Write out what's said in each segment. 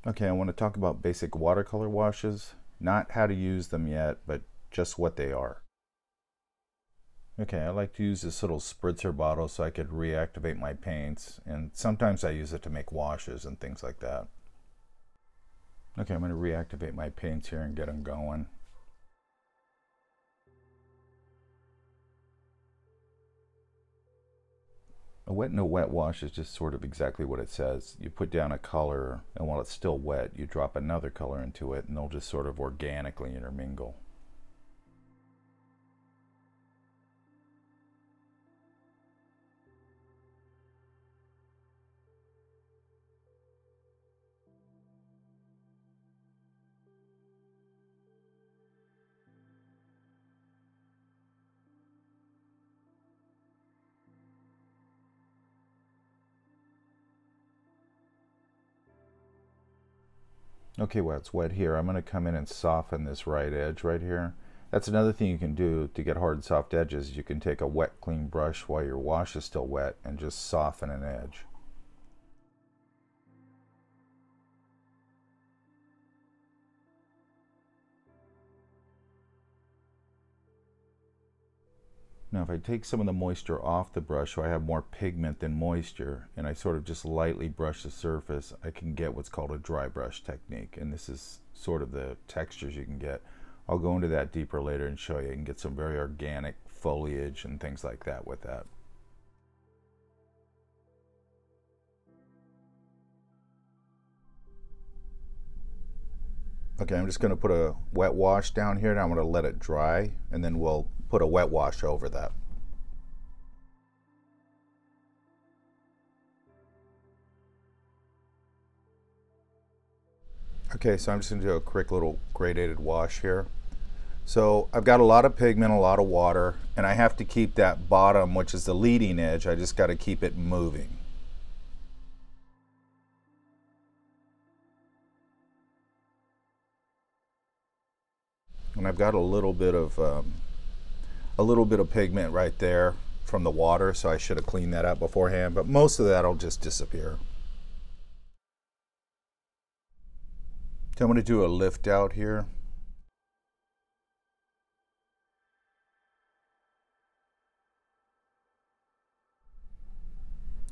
Okay, I want to talk about basic watercolor washes, not how to use them yet, but just what they are. Okay, I like to use this little spritzer bottle so I could reactivate my paints, and sometimes I use it to make washes and things like that. Okay, I'm going to reactivate my paints here and get them going. A wet and a wet wash is just sort of exactly what it says. You put down a color, and while it's still wet, you drop another color into it, and they'll just sort of organically intermingle. Okay, well, it's wet here. I'm going to come in and soften this right edge right here. That's another thing you can do to get hard, soft edges. You can take a wet, clean brush while your wash is still wet and just soften an edge. Now, if I take some of the moisture off the brush so I have more pigment than moisture, and I sort of just lightly brush the surface, I can get what's called a dry brush technique. And this is sort of the textures you can get. I'll go into that deeper later and show you. You can get some very organic foliage and things like that with that. Okay, I'm just going to put a wet wash down here and I'm going to let it dry, and then we'll put a wet wash over that. Okay, so I'm just going to do a quick little gradated wash here. So I've got a lot of pigment, a lot of water, and I have to keep that bottom, which is the leading edge, I just got to keep it moving. And I've got a little bit of pigment right there from the water, so I should have cleaned that up beforehand, but most of that will just disappear. So I'm going to do a lift out here.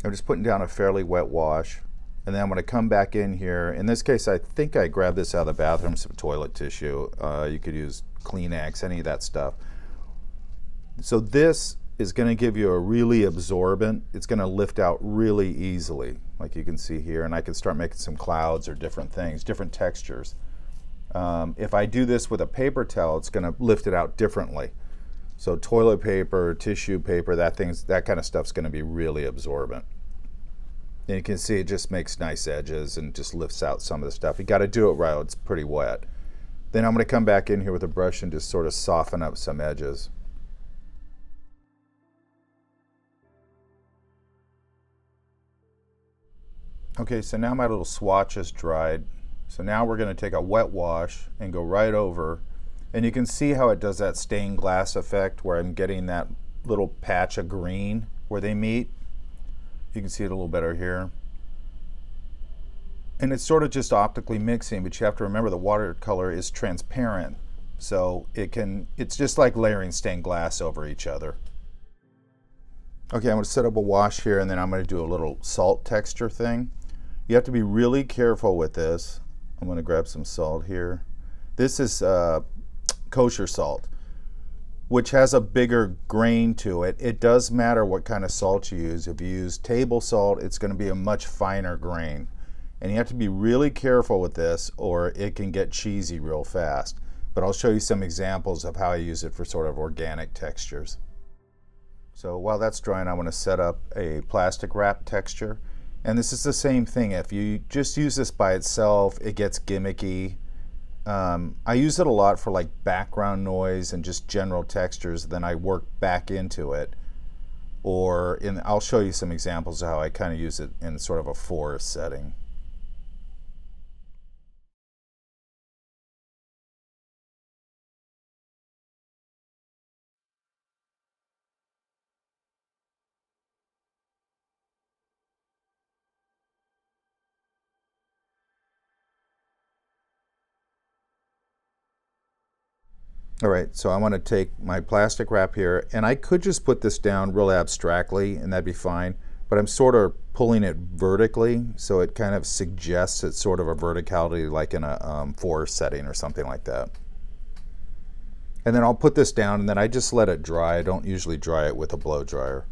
I'm just putting down a fairly wet wash, and then I'm going to come back in here. In this case, I think I grabbed this out of the bathroom, some toilet tissue. You could use Kleenex, any of that stuff. So this is going to give you a really absorbent. It's going to lift out really easily, like you can see here, and I can start making some clouds or different things, different textures. If I do this with a paper towel, it's going to lift it out differently. So toilet paper, tissue paper, that kind of stuff's going to be really absorbent. And you can see it just makes nice edges and just lifts out some of the stuff. You got to do it right, it's pretty wet. Then I'm going to come back in here with a brush and just sort of soften up some edges. Okay, so now my little swatch is dried. So now we're going to take a wet wash and go right over. And you can see how it does that stained glass effect where I'm getting that little patch of green where they meet. You can see it a little better here. And it's sort of just optically mixing, but you have to remember the watercolor is transparent. So it's just like layering stained glass over each other. Okay, I'm going to set up a wash here, and then I'm going to do a little salt texture thing. You have to be really careful with this. I'm going to grab some salt here. This is kosher salt, which has a bigger grain to it. It does matter what kind of salt you use. If you use table salt, it's going to be a much finer grain. And you have to be really careful with this, or it can get cheesy real fast. But I'll show you some examples of how I use it for sort of organic textures. So while that's drying, I want to set up a plastic wrap texture. And this is the same thing. If you just use this by itself, it gets gimmicky. I use it a lot for like background noise and just general textures. Then I work back into it. I'll show you some examples of how I kind of use it in sort of a forest setting. All right, so I want to take my plastic wrap here, and I could just put this down real abstractly and that'd be fine, but I'm sort of pulling it vertically, so it kind of suggests it's sort of a verticality like in a forest setting or something like that. And then I'll put this down and then I just let it dry. I don't usually dry it with a blow dryer.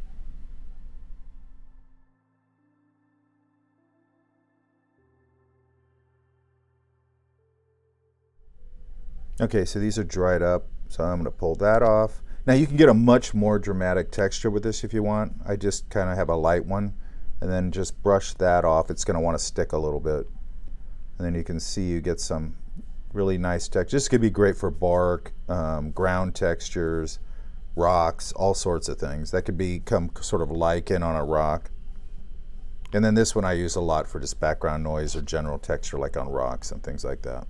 Okay, so these are dried up, so I'm going to pull that off. Now you can get a much more dramatic texture with this if you want. I just kind of have a light one, and then just brush that off. It's going to want to stick a little bit. And then you can see you get some really nice texture. This could be great for bark, ground textures, rocks, all sorts of things. That could become sort of lichen on a rock. And then this one I use a lot for just background noise or general texture like on rocks and things like that.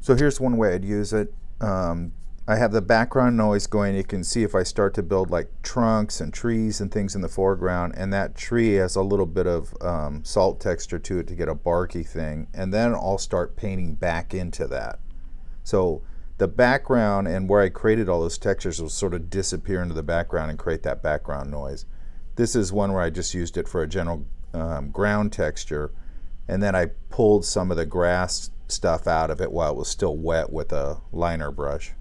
So here's one way I'd use it. I have the background noise going. You can see if I start to build like trunks and trees and things in the foreground, and that tree has a little bit of salt texture to it to get a barky thing, and then I'll start painting back into that. So the background and where I created all those textures will sort of disappear into the background and create that background noise. This is one where I just used it for a general ground texture, and then I pulled some of the grass stuff out of it while it was still wet with a liner brush.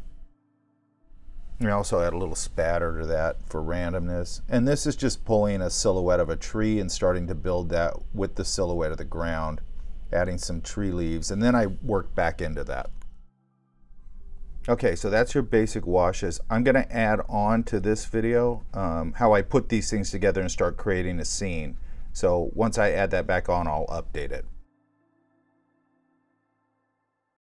I also add a little spatter to that for randomness. And this is just pulling a silhouette of a tree and starting to build that with the silhouette of the ground, adding some tree leaves, and then I work back into that. Okay, so that's your basic washes. I'm going to add on to this video how I put these things together and start creating a scene. So once I add that back on, I'll update it.